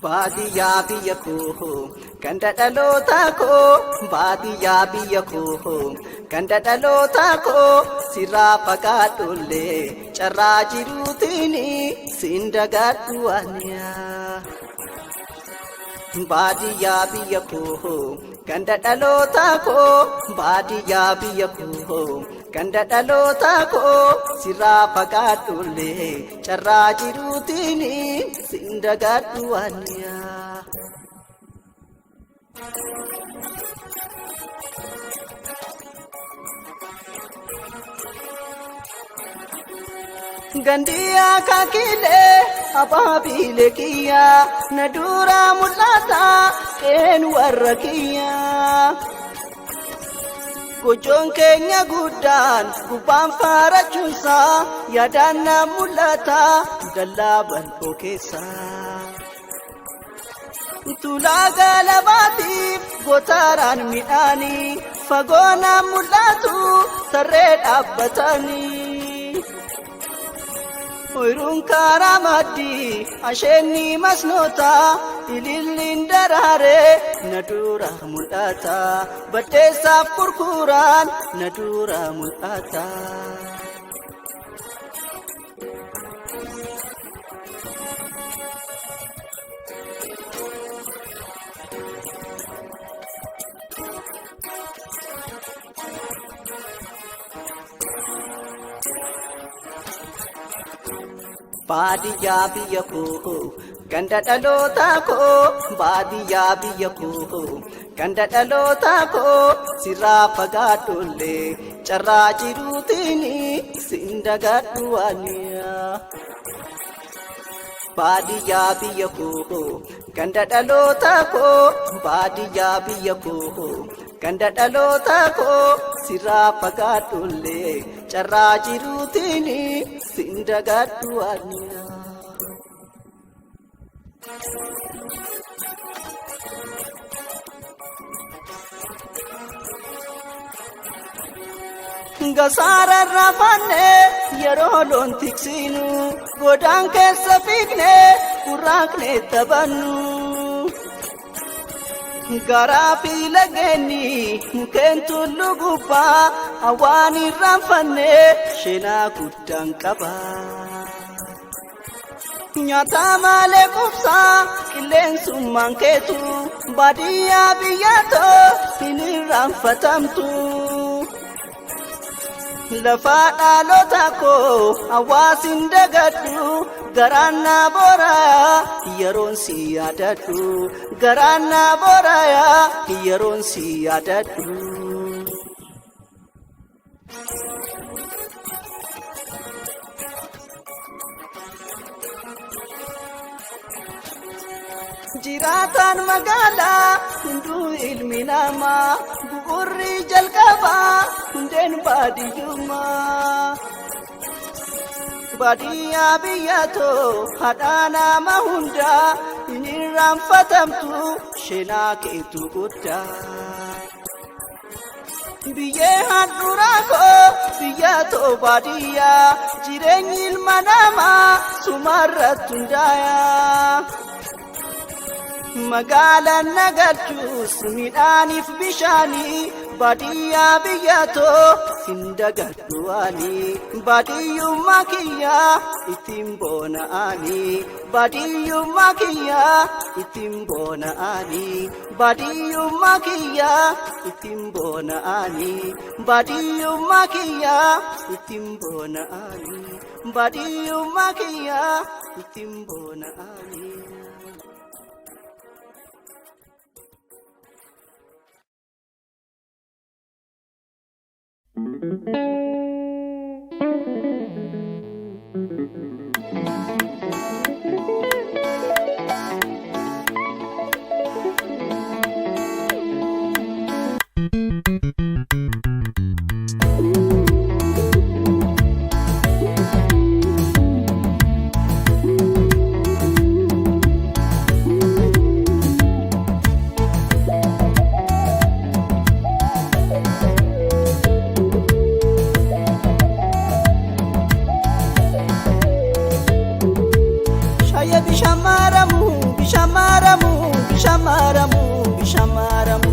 Baadiyyaa biyya koo ganda dhaloota koo baadiyyaa biyya koo ganda dhaloota koo sirraa fagaadhollee carraa jiruutiin siin dagadhu aniyaa. Baadiyyaa biyya koo ganda dhaloota koo baadiyyaa biyya koo ganda dhaloota koo sirraa fagaadhollee carraa jiruutiin siin dagadhu aniyaa. Gandiya kakile ababile kiya nadura mulata ken warrakiya Gojoon keenya guddaan gubbaan faarachuunsa yaadannaa mul'ata dallaa bal'oo keessa. Tulaa galabaatiif gootaraan midhaanii fagoonaan mul'atu tarree dhaabbatanii. Oyruun karaa maddii asheenni masnoota ililliin daraaree na dura mul'ata baddeessaaf kurkuraan na dura mul'ata. Baadiyyaa biyya koo ganda dhaloota koo baadiyyaa biyya koo ganda dhaloota koo sirraa fagaadhollee carraa jiruutiin siin dagadhu aniyaa. Baadiyyaa biyya koo ganda dhaloota koo baadiyyaa biyya koo ganda dhaloota koo sirraa fagaadhollee carraa jiruutiin siin dagadhu aniyaa. Gasaara raafannee yeroo loon tiksinu godaan keessa fiignee gurraaqnee taphannu. Garaa fi lageenni mukeen tulluu gubbaa hawaan irraanfannee sheenaa guddaan qaba. Nyaata malee qubsaa qilleensummaan keetu baadiyyaa biyyatoo hin irraanfatamtu. Lafa dhaloota koo hawaasin dagadhu garaan na booraya yeroon si yaadadhu garaan na booraya yeroon si yaadadhu. Jiraataan magaalaa hunduu ilmi namaa bu'uurri jalqabaa hundeen baadiyyummaa. Baadiyyaa biyyatoo haadha nama hundaa hin irraanfatamtu sheenaa keetu guddaa. Biyyee handhuraa koo biyyatoo baadiyyaa jireenyi ilma namaa sumarratti hundaayaa. Magaalaan nagalchuus midhaaniif bishaanii baadiyyaa biyyatoo hin dagadhu ani baadiyyummaa kiyyaa ittiin boona'ani baadiyyummaa kiyyaa ittiin boona'ani baadiyyummaa kiyyaa ittiin boona'ani baadiyyummaa kiyyaa ittiin boona'ani baadiyyummaa kiyyaa ittiin boona'ani. maramu, bishaan maramu, bishaan maramu.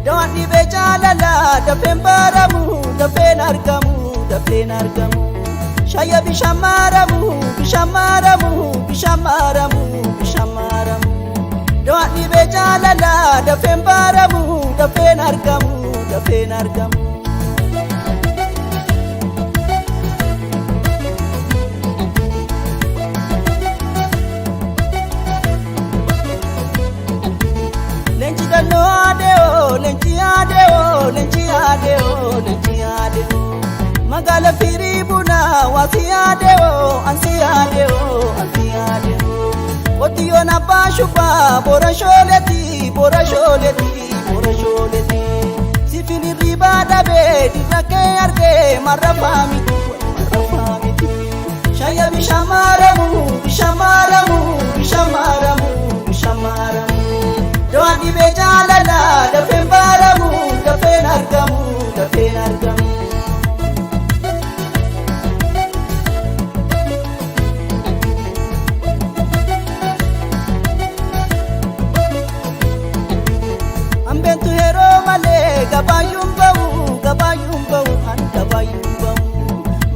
Dawaan dhibee jaalala dafeen baramu, dafeen argamu, dafeen argamu. Shayya bishaan maramu, bishaan maramu, bishaan maramu, bishaan maramu. Dawaan dhibee jaalala dafeen baramu, dafeen argamu, dafeen argamu. Lenchi dano adeo, lenchi adeo, lenchi adeo, lenchi adeo. Magala firibuna, wasi adeo, ansi adeo, ansi adeo. Otiyo na bashupa, bora sholeti, bora sholeti, bora sholeti. Sifini riba dabe, dirake arge, marafamiti, marafamiti. Shaya bishamaramu, bishamaramu, bishamaramu, bishamaramu. Dawaan dhibee jaalala dafeen baramu, dafeen argamu, dafeen argamu. Ambeentu yeroo malee gabaayyuun bahu, gabaayyuun bahu, an gabaayyuun bahu.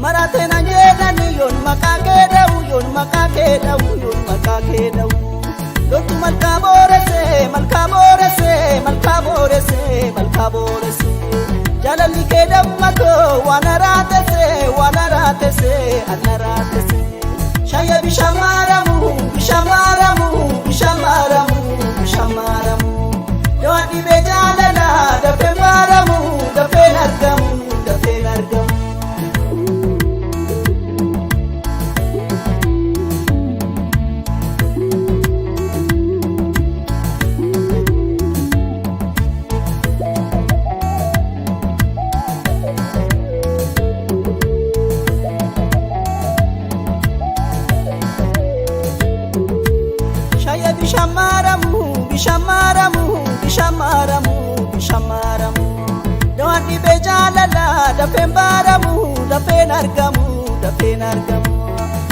Maraateen an jedhani yoon maqaa kee dhawu, yoon maqaa kee dhawu, yoon maqaa kee dhawu. Loltu malkaa boorese, malkaa boorese, malkaa boorese, malkaa boorese. Jaalalli kee dammatoo waan araatese, waan araatese, an araatese. Shayya bishaan maramu, bishaan maramu, bishaan maramu, bishaan maramu. Dawaan dhibee jaalala dafeen baramu, dafeen argamu, dafeen argamu. Bishaan maramu, bishaan maramu, bishaan maramu, bishaan maramu. Dawaan dhibee jaalala dafeen baramu, dafeen argamu, dafeen argamu.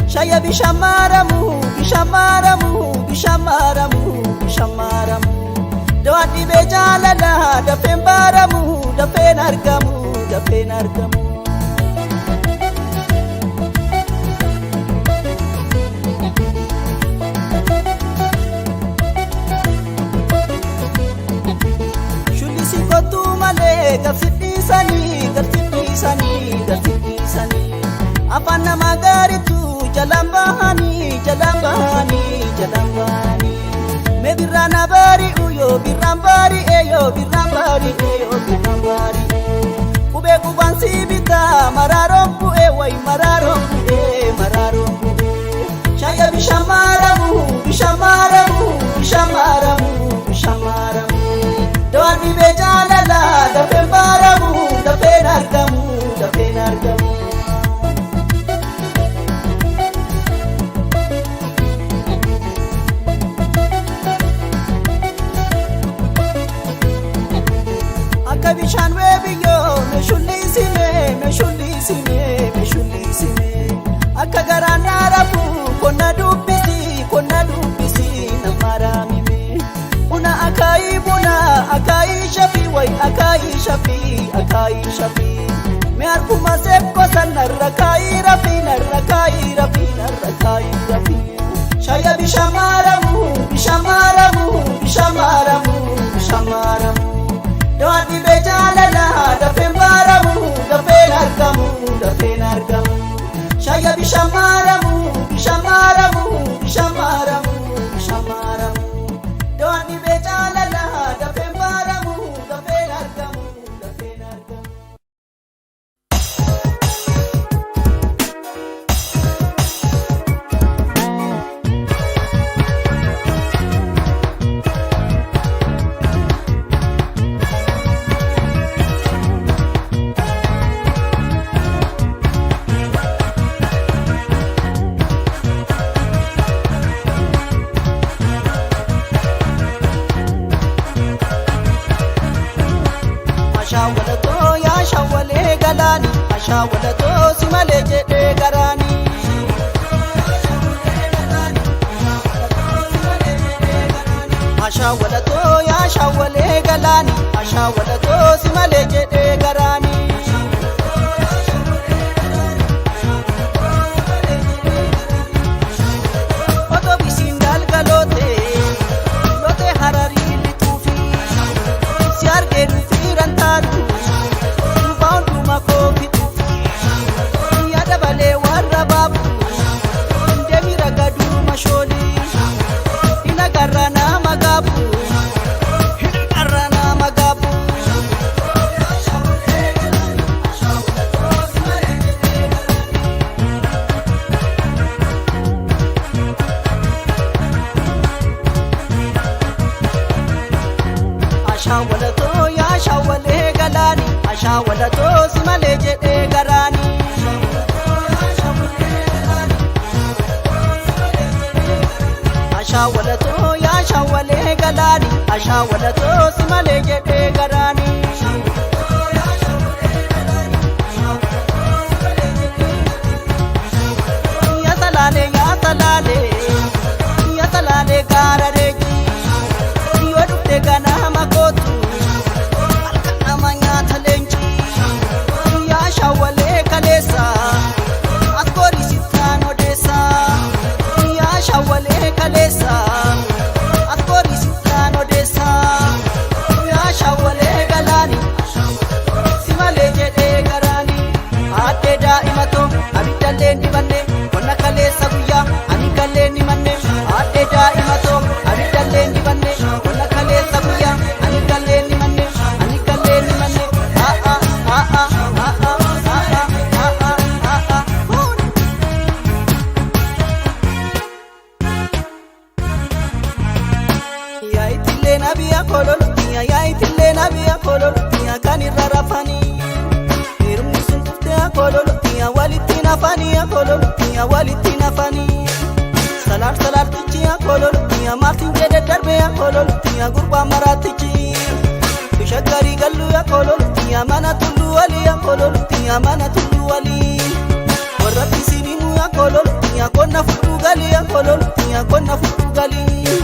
Shayya bishaan maramu, bishaan maramu, bishaan maramu, bishaan maramu. Dawaan dhibee jaalala dafeen baramu, dafeen argamu, dafeen argamu. Garsiisanii, garsiisanii, garsiisanii. Afaan nama gaaritu jalaan bahanii, jalaan bahanii, jalaan bahanii. Mee birraan bari'u yoo birraan bari'e yoo birraan bari'e yoo birraan bari'e. Qubee qubaan si bitaa maraaroon bu'ee wayi maraaroon bu'ee maraaroon bu'ee. Shayya bishaan maramu, bishaan maramu, bishaan maramu, bishaan maramu. Dawaan dhibee jaalala dafeen baramu, dafeen argamu, dafeen argamu. Akka bishaan weebiyyoo meeshulliisime, meeshulliisime, meeshulliisime. Akka garaan yaarafu konna dubbisi, konna dubbisi nama raamime. Buna akaayi buna, akaayi shafi way, akaayi shafi, akaayi shafi. Me harkuma seekko san narra kaayi rafi, narra kaayi rafi, narra kaayi rafi. Shayya bishaan maramu, bishaan maramu, bishaan maramu, bishaan maramu. Dawaan dhibee jaalala dafeen baramu, dafeen argamu, dafeen argamu. Shayya bishaan maramu, bishaan maramu, bishaan maramu, bishaan maramu. Dawaan dhibee jaalala dafeen baramu, dafeen argamu, dafeen argamu. Ashawalato ya shawale galani, ashawalato simale jedhe garani. ashawwalatoo yaa shawwalee galaani ashawwalatoo si malee jedhee garaani otoo bisiin galgaloote loote hararii lixuufi si argee dhufiiran taatu dhufaa hunduma koo fixuufi yaada balee warra baabu deemi ragaduu mashoolii Hinagarana magabu Hinagarana magabu ashawwalatoo yaa shawwalee galaani ashawwalatoo si malee jedhee garaani ashawwalatoo yaa shawwalee galaani ashawwalatoo si malee jedhee garaani yaa talaalee gaara reejii yoo dhufte ganama gootu halkan nama nyaata leencii yaa shawwalee kaleessa akkoori sittaan odeessa yaa shawwalee kaleessa akkoori sittaan odeessa yaa shawwalee galaani si malee jedhee garaani addee daa'imatoo abiddallee dibanne qonna kaleessa guyyaa ani gallee ni manne addee daa'imatoo abiddallee dibanne qonna kaleessa guyyaa ani gallee ni manne ani gallee ni manne yaa'itillee nabiya kololutiya yaa'itillee nabiya kololutiya kan irra rafanii hirumni sun tuftee kololutiya walitti nafanii kololutiya walitti nafanii salaartichi kololutiya maartiin jedhe darbee kololutiya gurbaa maraatichi bisha garii galluu kololutiya mana tulluu walii kololutiya mana tulluu walii warra bisiinimu kololutiya qonna fudhuu galii kololutiya qonna fudhuu galii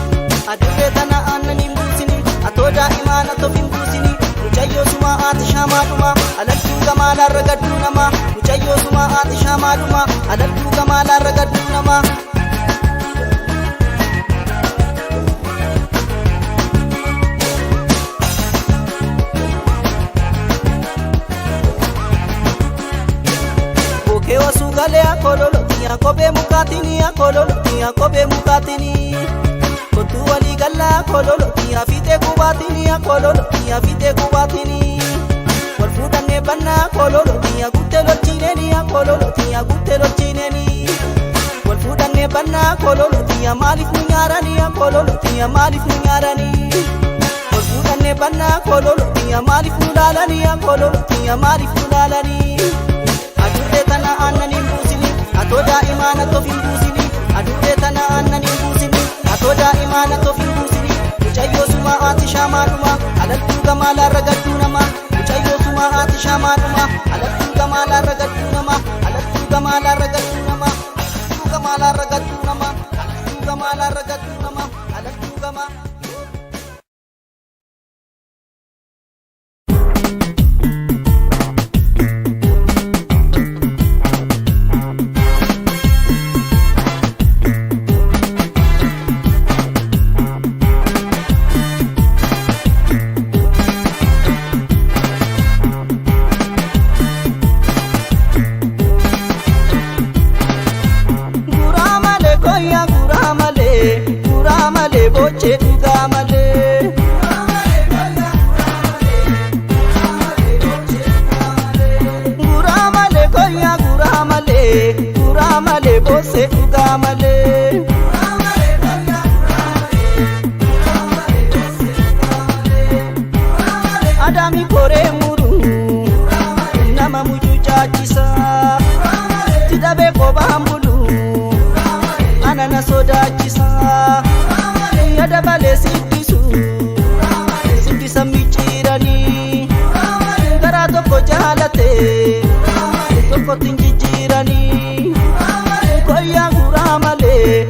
adurree tana aannan hin buusini atoo daa'imaan atoo hin buusini mucayyoo sumaa haati shaamaadhuma alaltuu gamaalarra gadduu namaa mucayyoo sumaa haati shaamaadhuma alaltuu gamaalarra gadduu namaa bokee osuu galee kololotiya kophee mukaatini kololotiya kophee mukaatini Kotu walii gallaa kololotiya fiixee qubaatini kololotiya fiixee qubaatini wal fuudhannee bannaa kololotiya guttee lolchiineni kololotiya guttee lolchiineni wal fuudhannee bannaa kololotiya maaliif nu nyaarani kololotiya maaliif nu nyaarani wal fuudhannee bannaa kololotiya maaliif nu laalani kololotiya maaliif nu laalani adurree tana aannan hin buusini atoo daa'imaan atoo hin buusini adurree tana aannan hin buusini atoo daa'imaan atoo hin buusini mucayyoo sumaa haati shaamaadhuma alaltuu gamaalarra gadduu namaa mucayyoo sumaa haati shaamaadhuma alaltuu gamaalarra gadduu namaa alaltuu gamaalarra gadduu namaa alaltuu gamaalarra gadduu namaa alaltuu gamaalarra gadduu namaa alaltuu gamaa boche dhugaa malee guraa malee koyyaa guraa malee boose dhugaa malee Adami koree muruu nama mucucaachisa tidhabee kophaan buluu anana sodaachisa yada balee siddisa micciiranii garaa tokko jaalatee tokkotti hin jijjiiranii koyyaa guraa malee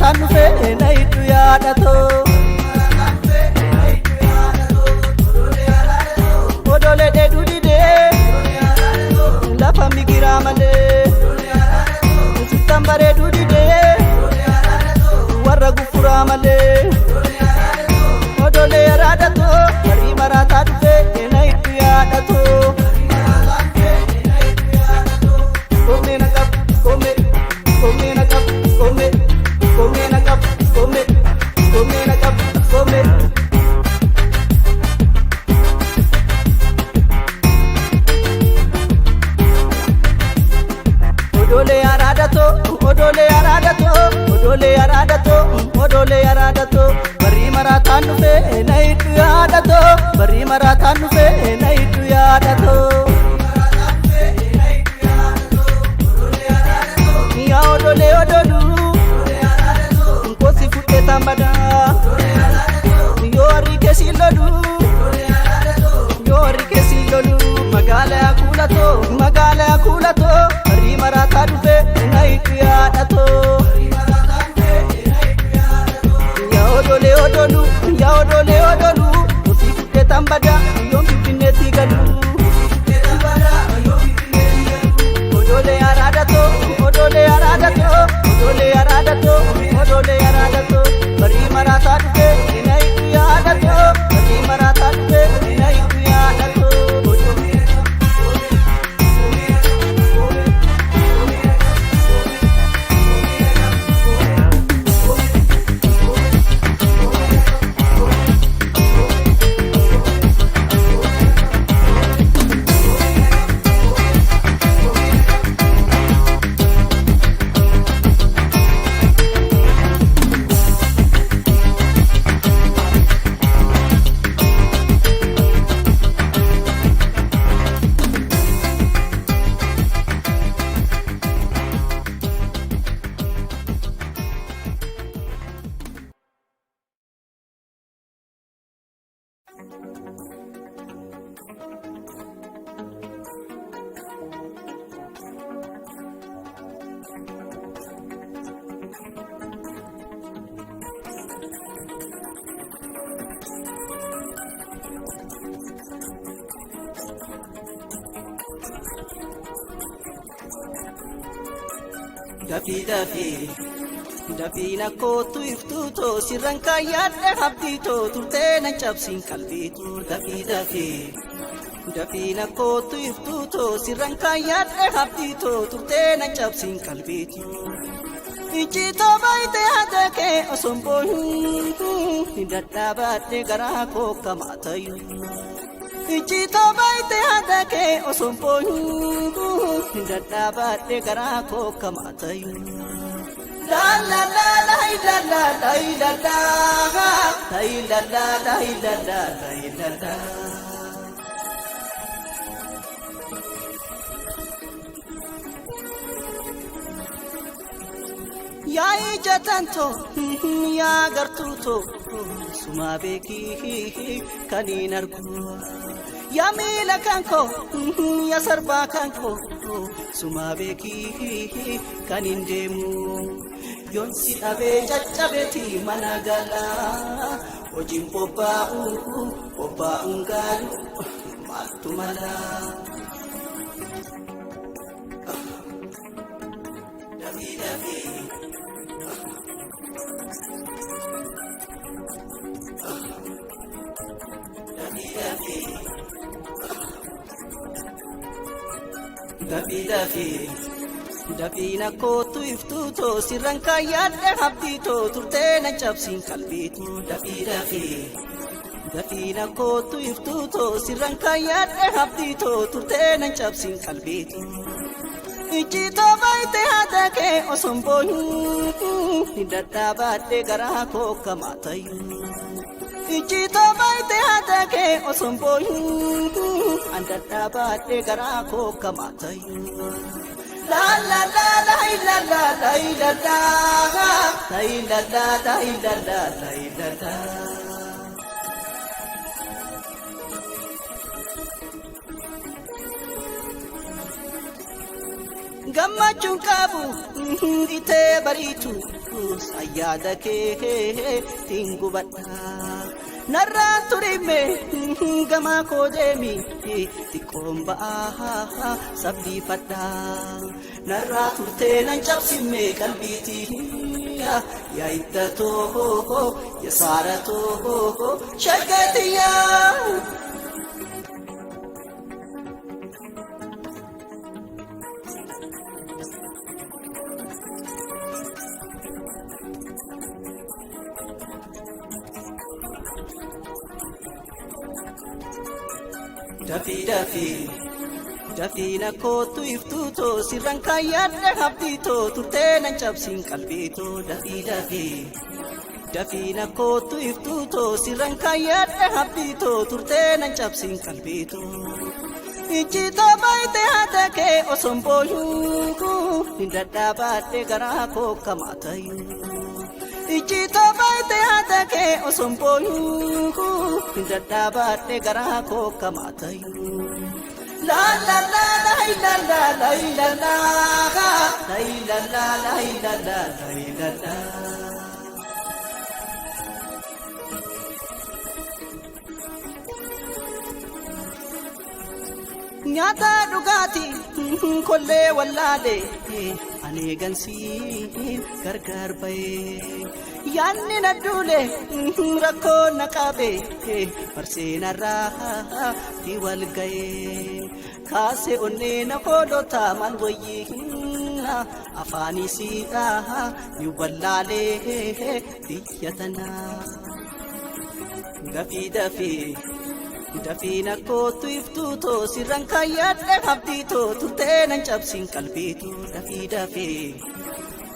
marataan dhufe na hiddu yaadato odolee dheeduu didee lafa migiraa malee sittan bareeduu didee warra gufuraa malee odolee yaadato warri marataa dhufe na hiddu yaadato Odolee araadato barri marataan dhufe na hiddu yaadato barri marataan dhufe na hiddu yaadato yaa odolee odoluu nkosi fudhee tambada yoo harri keessi loluu yoo harri keessi loluu magaalaa kuulato barri marataa dhufe na hiddu yaadato odolee odolu osii fudhee tambada yoom finfinneetti galu odolee araadato barri marataa dhufe na hiddu yaadato barri marataa dhufe na hiddu yaadato Dafii na kootu iftuutoo sirran kaayyaadhe habdiitoo turtee nan cabsiin qalbiitu dafii na kootu iftuutoo sirran kaayyaadhe habdiitoo turtee nan cabsiin qalbiitu ijjiitoo baay'ee haadha kee osoon boohin dadhaabadhe garaa koo kamaa tayu ijjiitoo baay'ee haadha kee osoon boohin dadhaabadhe garaa koo kamaa tayu la la la la la la la la la la la la la yaa ijatanto yaa gartuuto suma beekii kaniin argu yaa miila kanko yaa sarbaa kanko suma beekii kaniin deemu yoon si dhabee caccabeeti mana galaa hojiin bobbaa'uun gaalu maaltu malaa dafii na kootu iftuutoo sirran kaayyaadhe habdiitoo turtee nan cabsiin qalbiitu dafii na kootu iftuutoo sirran kaayyaadhe habdiitoo turtee nan cabsiin qalbiitu ijjiitoo baay'ee haadha kee osoon boohin dadhaabadhe garaa koo kamaa tayu ijjiitoo baay'ee haadha kee osoon boohin dadhaabadhe garaa koo kamaa tayu la la la la la la la la la la la la gammachuun qabu itee bariitu ayyaada keetiin gubadha narraan turime gamaa koo deemi xiqqoon ba'aa sabdiifadha narraa turtee nan cabsime qalbiitii yaa iddatoo yaa saaratoo shaggatiyyaa. Dafii na kootu iftuutoo sirraan kaayyadha habdiitoo turtee nan cabsiin qalbiitoo dafii na kootu iftuutoo sirraan kaayyadha habdiitoo turtee nan cabsiin qalbiitoo ijjitoo baay'ee haadha kee osoon booyuu hin dadhaabadhe garaa koo kamaatayyuu ijjitoo baay'ee haadha kee osoon booyuu hin dadhaabadhe garaa koo kamaatayyuu. La la la la la la la la la la la la la la. Nyaata dhugaati kollee wallaalee ani gansiin gargar bahee yaanni na duule rakkoo na qabee farseenarraa fi wal gahee kaase onnee na koolota maal wayyi afaanii siidhaa ni wallaalee biyya tanaa dafii na kootu iftuutoo sirraan kaayyadha habdiitoo turtee nan cabsiin qalbiitoo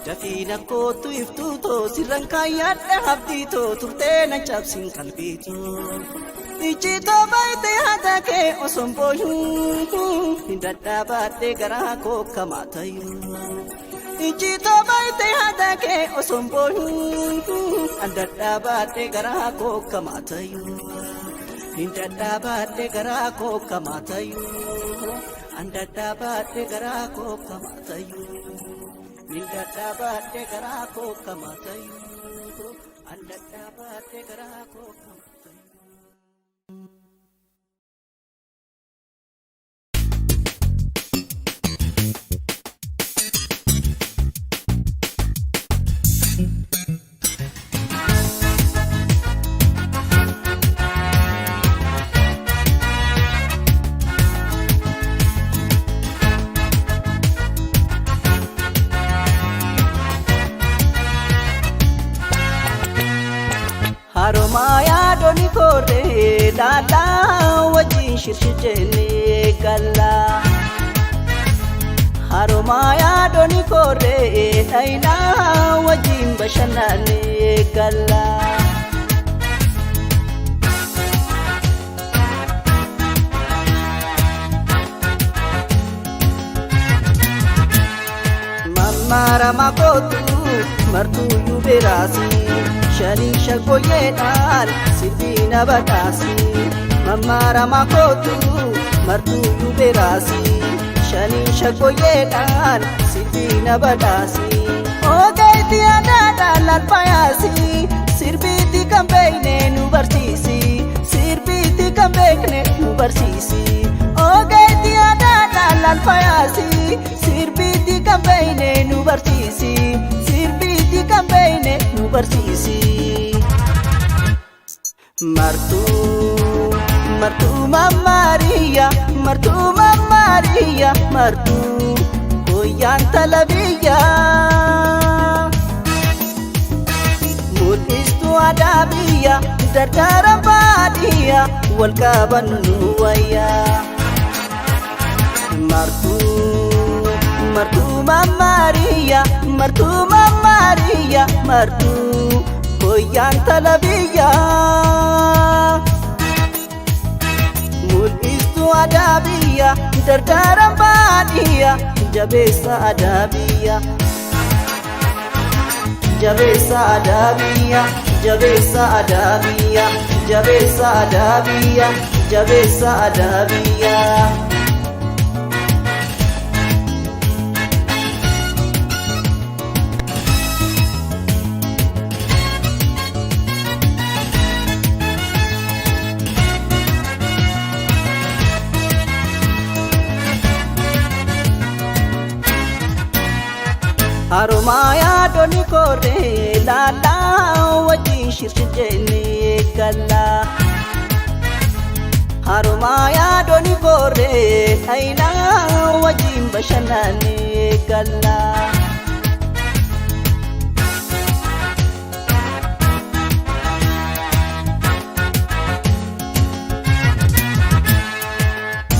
dafii na kootu iftuutoo sirraan kaayyadha habdiitoo turtee nan cabsiin qalbiitoo ijjitoo baay'ee haadha kee osoon booyuu hin dadhaabadhe garaa koo kamaatayyuu ijjitoo baay'ee haadha kee osoon booyuu hin dadhaabadhe garaa koo kamaatayyuu. Indadhaabadhe garaa koo kamaatayyuu andadhaabadhe garaa koo kamaatayyuu indadhaabadhe garaa koo kamaatayyuu andadhaabadhe garaa koo kamaatayyuu. Haromaya doni kore lala wajin shirshijene galla Haromaya doni kore laila wajin bashanane galla Mamara makotu martu yuberasi Shani shakoyeedhaan sirbiina badhaasi Mammaara makootu martuu yuuberaasi Shani shakoyeedhaan sirbiina badhaasi Ogeetti adaadhaan lalfayaasi Sirbiitti kan beekne nu barsiisi Sirbiitti kan beekne nu barsiisi Ogeetti adaadhaan lalfayaasi Sirbiitti kan beekne nu barsiisi Sirbiitti kan beekne nu barsiisi Martuu mammaariya martuu koyyaan talabiyya mul'istuu adaabiyya dardaara baadiyya wal qabannu nu wayya martuu mammaariya martuu koyyaan talabiyya mul'istuu adaabiyya dardaara baadiyya jabeessa adaabiyya jabeessa adaabiyya jabeessa adaabiyya jabeessa adaabiyya jabeessa adaabiyya Harumaya doni kore lala wajin shirjene kala Harumaya doni kore aina wajin bashanane kala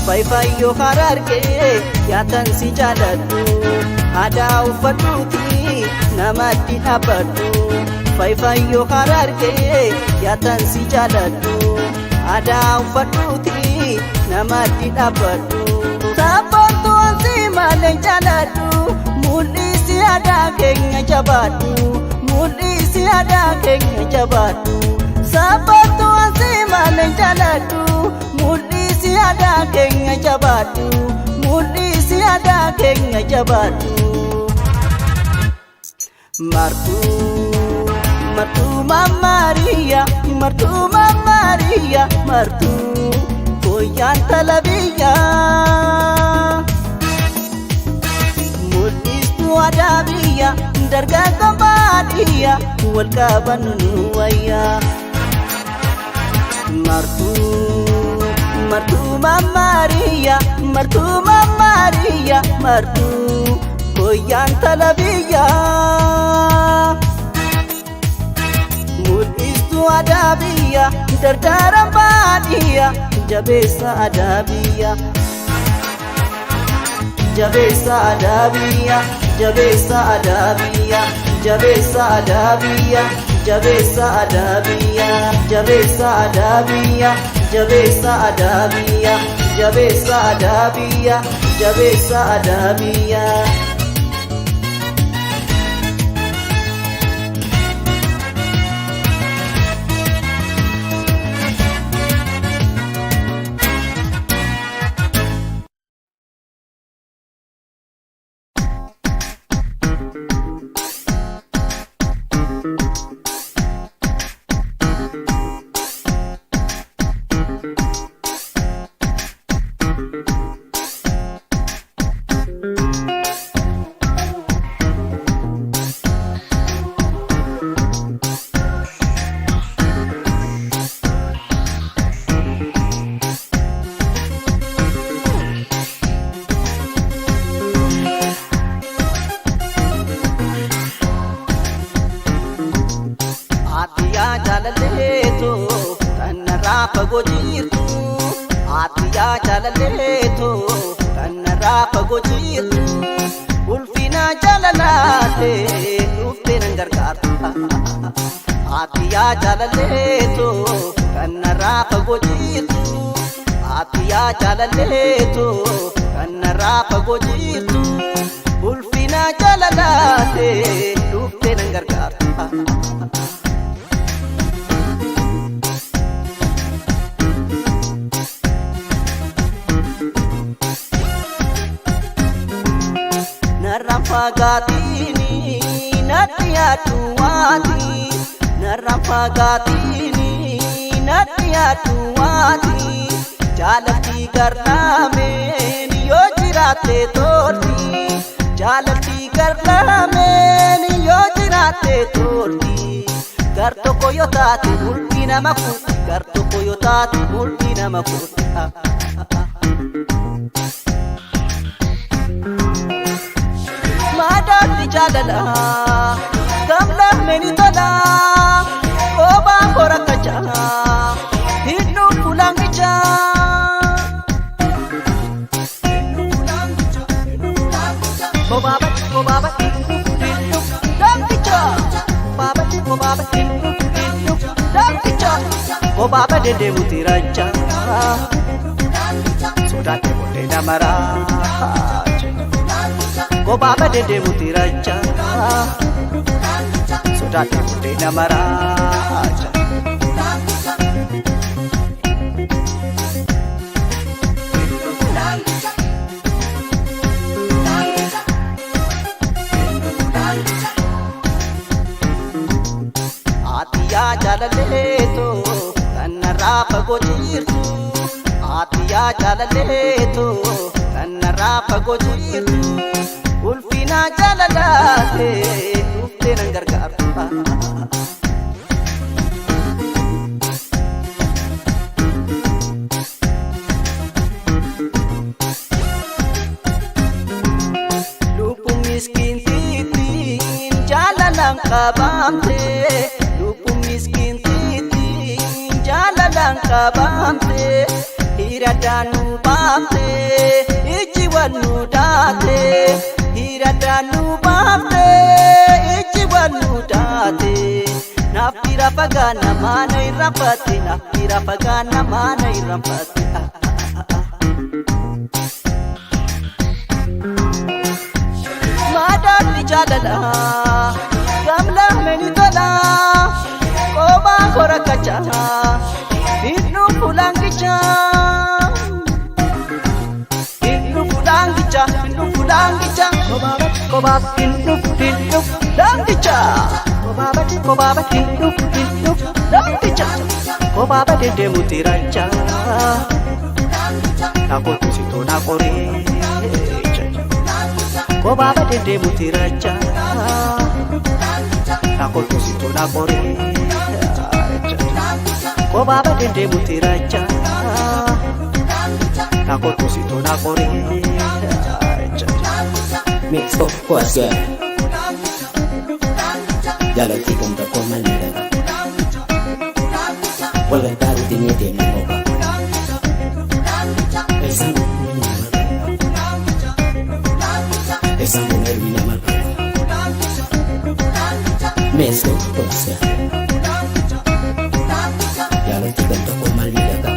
Fai yo hararge yatan si jaladu ada ufaduti namati abadu Fai yo hararge yatan si jaladu ada ufaduti namati abadu Sabantu ansi malen jaladu mulisi ada kenya jabadu mulisi ada kenya jabadu Sabantu ansi malen jaladu mulisi ada kenya jabadu mulisi ada kenya jabadu Martu mamaria martu koyan talabiya mulistu adabiya darga kambadiya walkabanu waya Martu mamaria martu koyan talabiya mulistu adabiya dardaram badiya jabesa adabiya jabesa adabiya jabesa adabiya jabesa adabiya jabesa adabiya jabesa adabiya jabesa adabiya jabesa adabiya jabesa adabiya Pagojirtu atiya jalaleto kannara pagojirtu ulfina jalalate ufte nangarkartu atiya jalaleto kannara pagojirtu atiya jalaleto kannara pagojirtu ulfina jalalate ufte nangarkartu Narampagatini natia tuwati Narampagatini natia tuwati Jalati karname niyo jirate torti Jalati karname niyo jirate torti Garto koyotati multi namakuti Garto koyotati multi namakuti Madati jalala gamla meni tola oba korakacha hinnu pulangicha baba hinnu dangicha baba hinnu dangicha baba dede mutiracha sudate bote namara Go baba dede mutiracha sudate bote namaracha atiya jalaleto kannara pagojirtu atiya jalaleto kannara pagojirtu ulfina jaalalaate dhuftee nan gargaartu. Lubbuun miskiintiitiin jaalalaan qabamte, lubbuun miskiintiitiin jaalalaan qabamte, hiriyaadhaan nu baafte, ijji wal nu daate, hiriyaadhaan nu baafte, ijji wal nu daate. Naaf dhiira fagaana maana irraanfatte, naaf dhiira fagaana maana irraanfatte. Madaalli jaalala gamla meni tola koba korakacha innu fulangicha koba innu fulangicha koba innu fulangicha koba dede mutiracha nakotusito nakore koba dede mutiracha nakotusito nakore koba dede mutiracha nakotusito nakore mix of course yeah yalo tikam ta komalida wala taru tinete ni moka esa mujer vino mal mix of course yeah yalo tikam ta komalida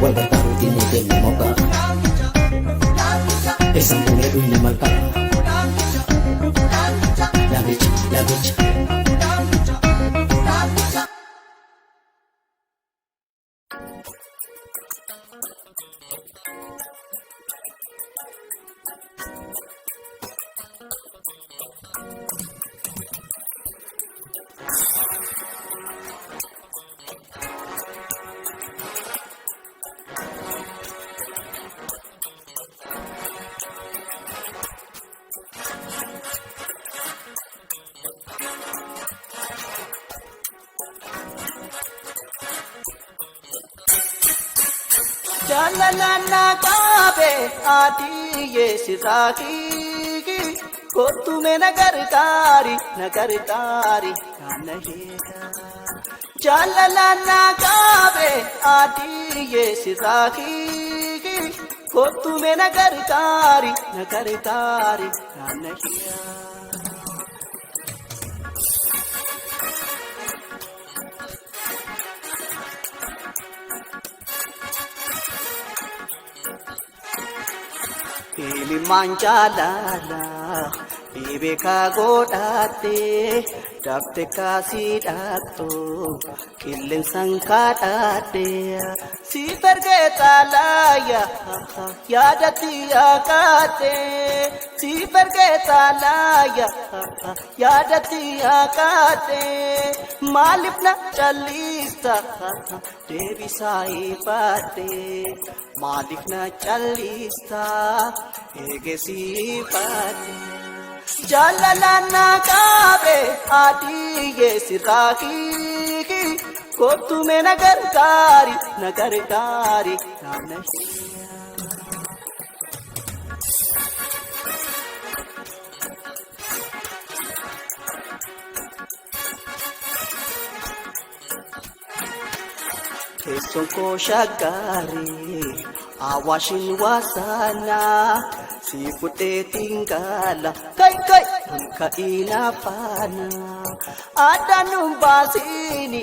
wala taru tinete ni moka esa mujer vino mal la bitch Jaalalana kaabe aadiye sirraaki kottu me nagargaari naanaheera. Jaalalana kaabe aadiye sirraaki kottu me nagargaari naanaheera. Ilmaan jaalala beeka godhatte dafte kaasii dhaattu qilleensaan kadhadhe si ergee xaalaaya yaadatti yaakaate si ergee xaalaaya yaadatti yaakaate maaliif na callista deebisaa ifaadhe maaliif na callista eegesii ifaadhe. Jaalalana kaabe aadiye sirraaki kottu me nagargaari naanaheera. Keessoon koo shaggaaree Awaashin waasana si fudhee tingala kai ina faana addaan nu baasini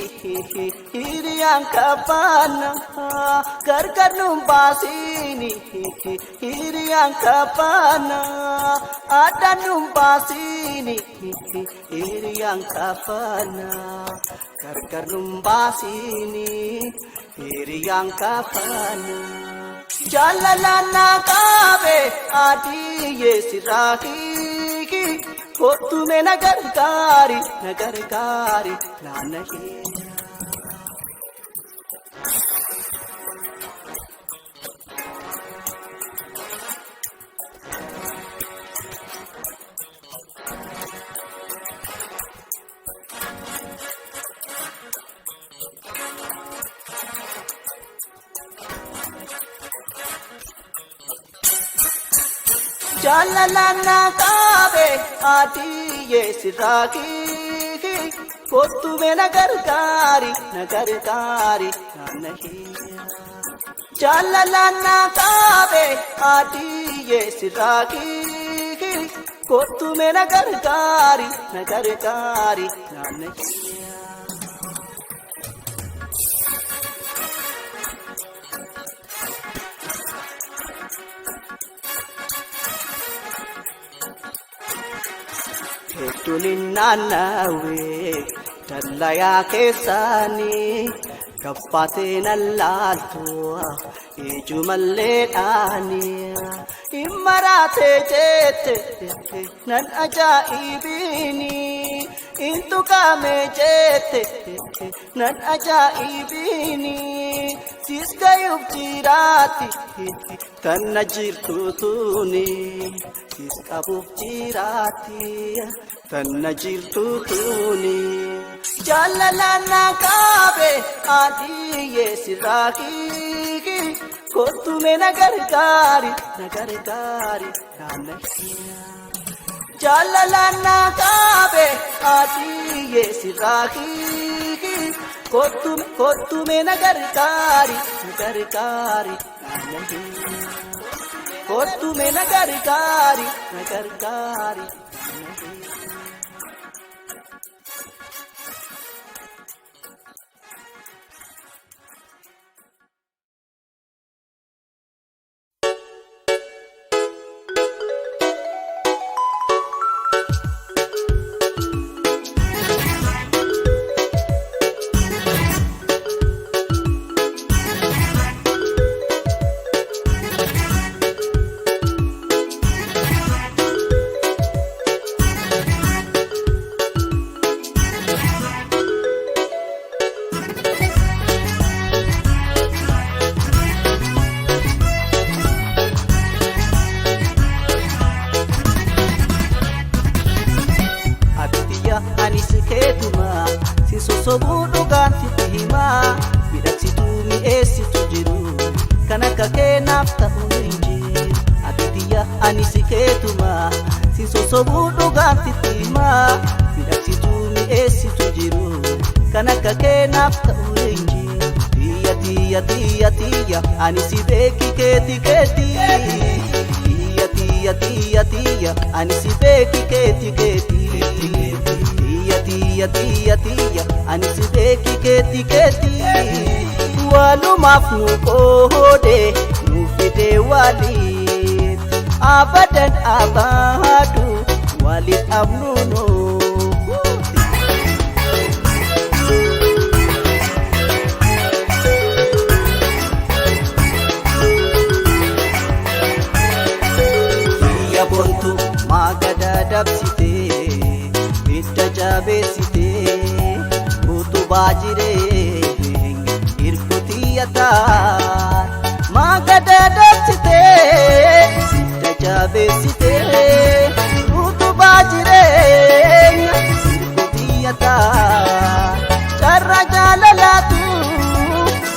hiriyaan kafaana gargar nu baasini hiriyaan kafaana addaan nu baasini hiriyaan kafaana gargar nu baasini hiriyaan kafaana. Jaalalana kaabe aadiye sirraaki kottu me nagargaari naanaheera. jaalalana qaabe aadiyye sirraaki kottu me nagargaari naannahiya jaalalana qaabe aadiyye sirraaki kottu me nagargaari naannahiya Tunin naannawe dallaya keessani kappateen allaaltu ijumallee dhaani immaraate jette nan ajaa'ibini intuqaame jette nan ajaa'ibini sis gayuuf jiraati tanna jirtuutuni sis qabuuf jiraati tanna jirtuutuni jaalalana qaabe aadiyye sirraaki kottu me nagargaari naannahiya jaalalana qaabe aadiyye sirraaki kottu me nagargaari naannahiya kottu me nagargaari naannahiya Sobuu dhugaan sitti himaa midhagsituu mi'eessitu jiru kan akka keenaaf ta'u hin jiru atitiyya ani si keetumaa si sosobuu dhugaan sitti himaa midhagsituu mi'eessitu jiru kan akka keenaaf ta'u hin jiru tiyya ani si beeki keeti tiyya ani si beeki keeti tiyya ani si beeki keeti walumaaf nu qoode nu fide waliin abadan abadu waliin abnuno bontu magada dabsite itta jabeesite utubaa jireen irkutiyata magada dabsite itta jabeesite utubaa jireen irkutiyata charra jaalalaatu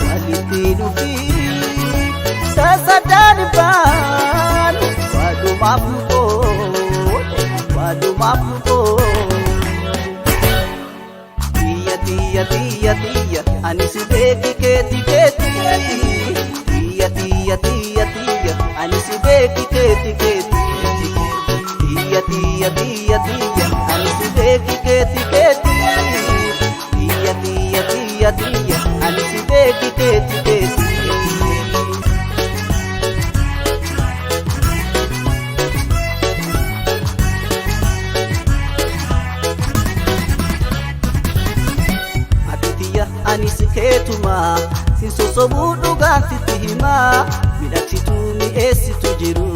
walitti nufi sasadaan baan walumaaf nuko tiyya ani si beeki keeti tiyya ani si beeki keeti tiyya ani si beeki keeti tiyya ani si beeki keeti ani si keetumaa si sosobuu dhugaan sitti himaa midhagsituu mi'eessitu jiru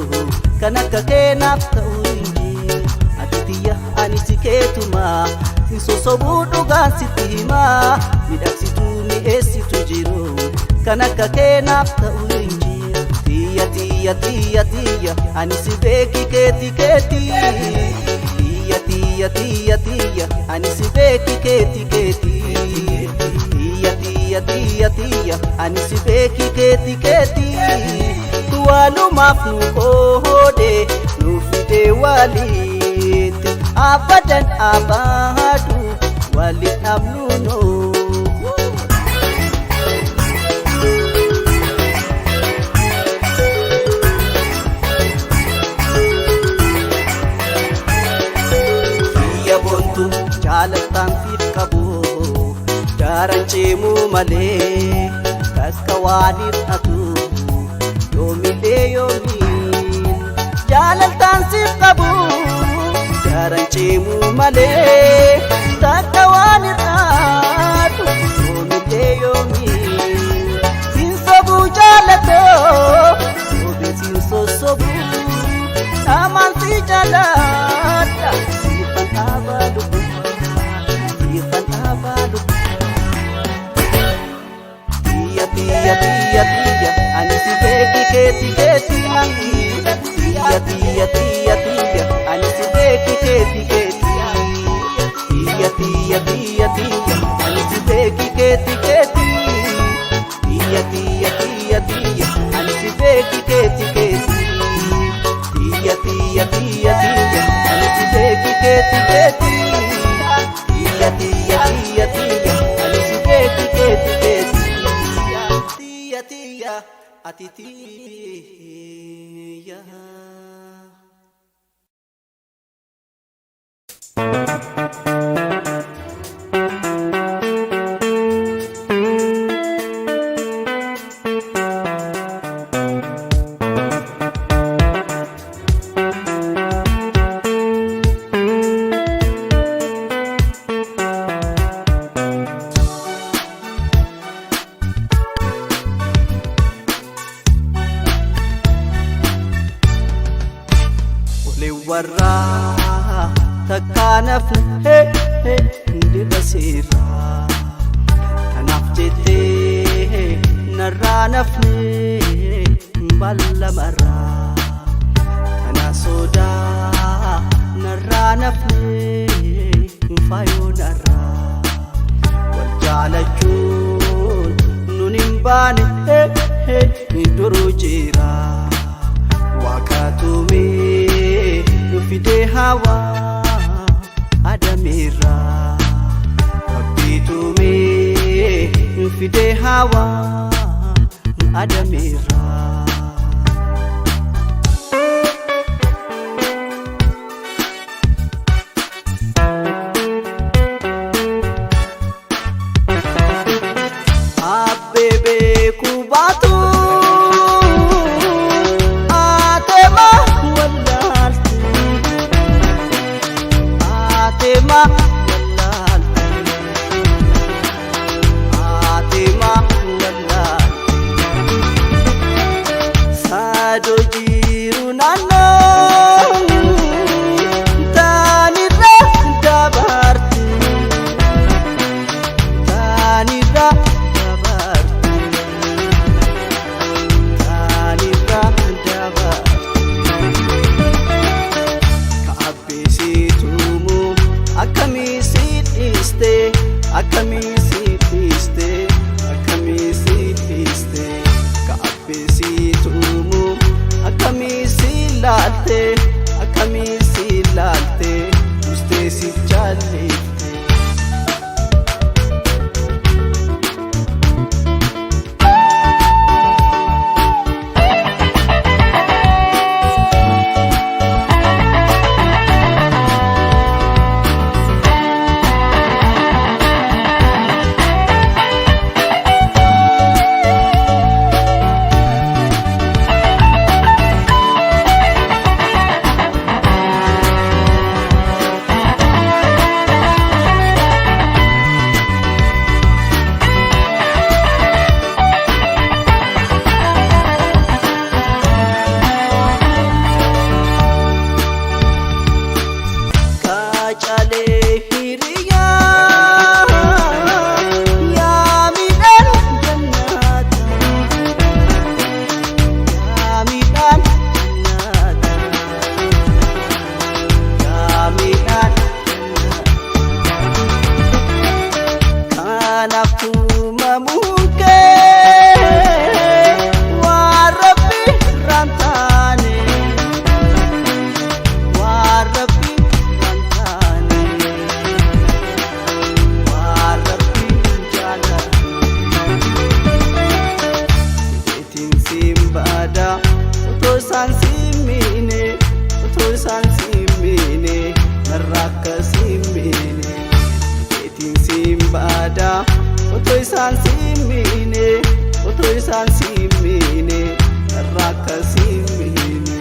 kan akka keenaaf ta'u hin jiru atitiyya ani si keetumaa si sosobuu dhugaan sitti himaa midhagsituu mi'eessitu jiru kan akka keenaaf ta'u hin jiru tiyya ani si beeki keeti tiyya ani si beeki keeti tiyya ani si beeki keeti walumaaf nu qoode nuuf fide walitti abadan abadu wali amnuno Iya bontu jaalatan fit qabu daran cemu male kaskawanit atu yomile yomin jaalatan fit qabu daran cemu male kaskawanit atu yomile yomin sin sobu jaalato sobe sin sobu aman si jalata abadu Ikan abadu Tia tia tia tia Ani si keti keti keti angi Tia tia tia tia Ani si keti keti keti angi Tia tia tia tia Ani si keti keti keti Tia tia tia tia Ani si keti keti keti Tia tia tia tia Ani si keti keti keti Tia tia tia tia Ani si keti keti keti Tia tia ati tia warra takkanaf he he ndi basira kanaf jette narranafne ballamara kana soda narranafne fayonara wal jalachun nunin bane he he nduru jira wakatume fide hawa adamira rabbi tume fide hawa adamira abebe kubatu Atima walal Atima walal Sado jiru nano Tanira dabartu Tanira dabartu Tanira dabartu Kaabesitu akami isaan siin miine irraa akka siin miine.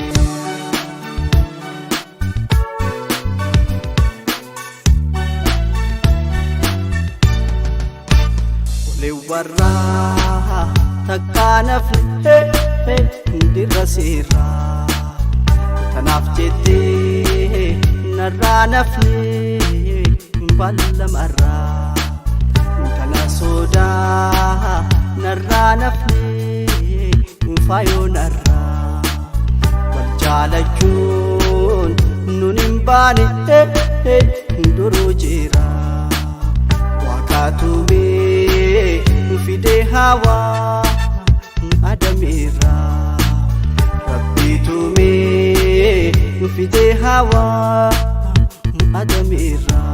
Olee warraa takkaa nafne dirra seeraa kanaaf jettee narraa nafne ballamarraa kana sodaa narraa nafne faayoo narraa wal jaalachuun nun hin baane duruu jira waaqaatumee fidee hawaa adameerraa rabbiitumee fidee hawaa adameerraa.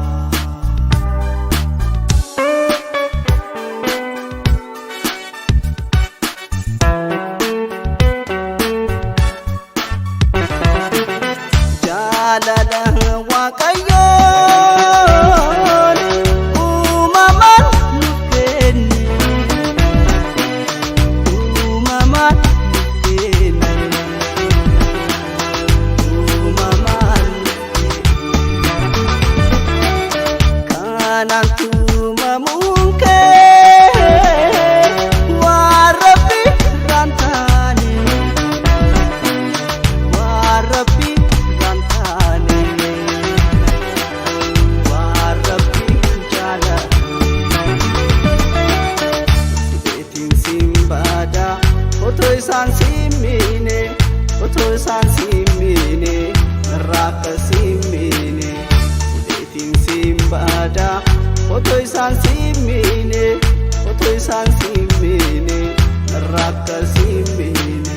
Otoo isaan siin miine irraa akka siin miine deetiin siin baada. Otoo isaan siin miine irraa akka siin miine.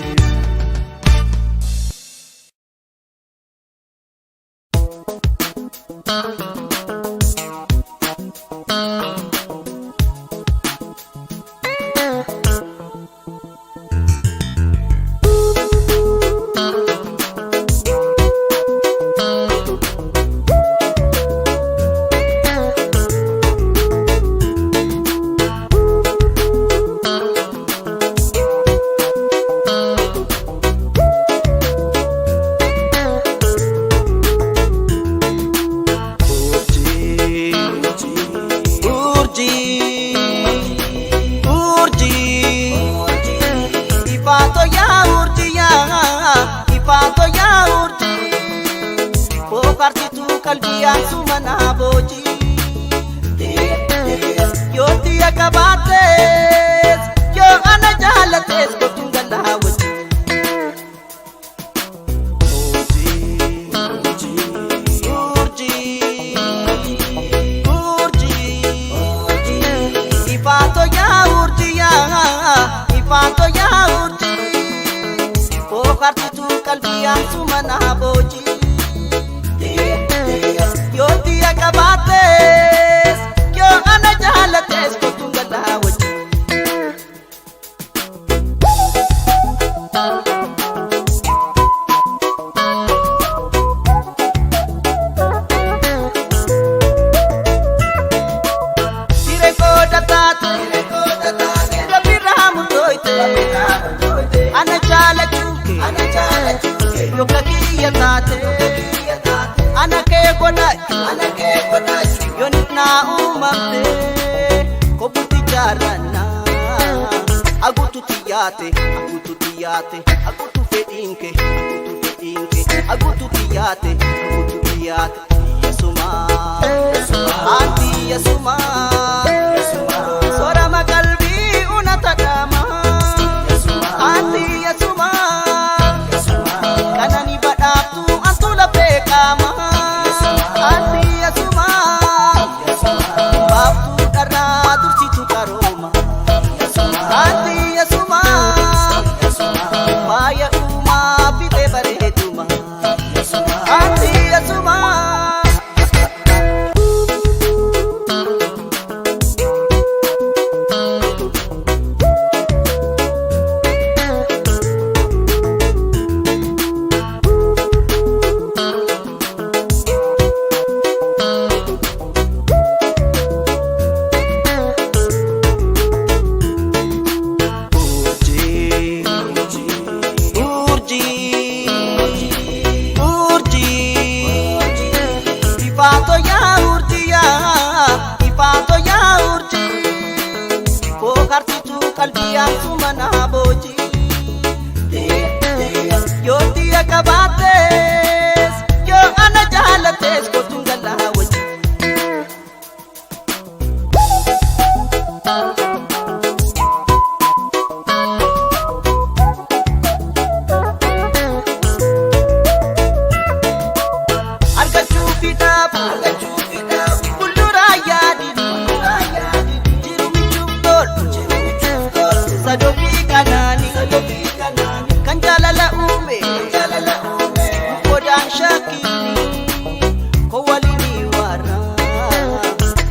Kalbiyaan sumanaa boojii yoo diya qabaatees yoo ana jaalatees kottuun galaa wajjin. Ifaatoo yaa urjii booqartituu qalbiyaan sumanaa boojii. Yoo diya qabaatees yoo ana jaalatees kottuun galaa wajjin. Siree kooda taate rabbiirraa murtooyte ana jaalachuuke yoo kakiyya taate. Ana kee godhaayi yoo naa uumamte kobutti jaarannaa aguutu xiyyaate aguutu fedhiinke aguutu xiyyaate yesumaa anti yesumaa soorama qalbii una tadhamaa anti yesumaa kanani badhaaftu antu lafee qaama. Ifato ya urjiya, ifato ya urji. Bokartitu kalbiya sumana boji. Yo tiya kabates, yo ana jalates ko tungala waji. Sadobi kanani kan jalala ume kodan shakini ko walini wara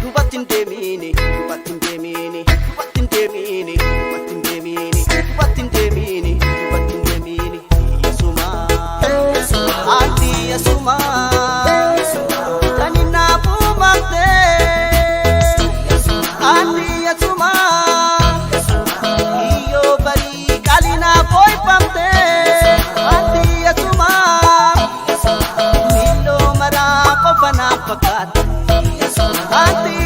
dubatin demini dubatin demini dubatin demini dubatin demini dubatin demini dubatin demini yasuma anti yasuma tanina bumate anti yasuma Anti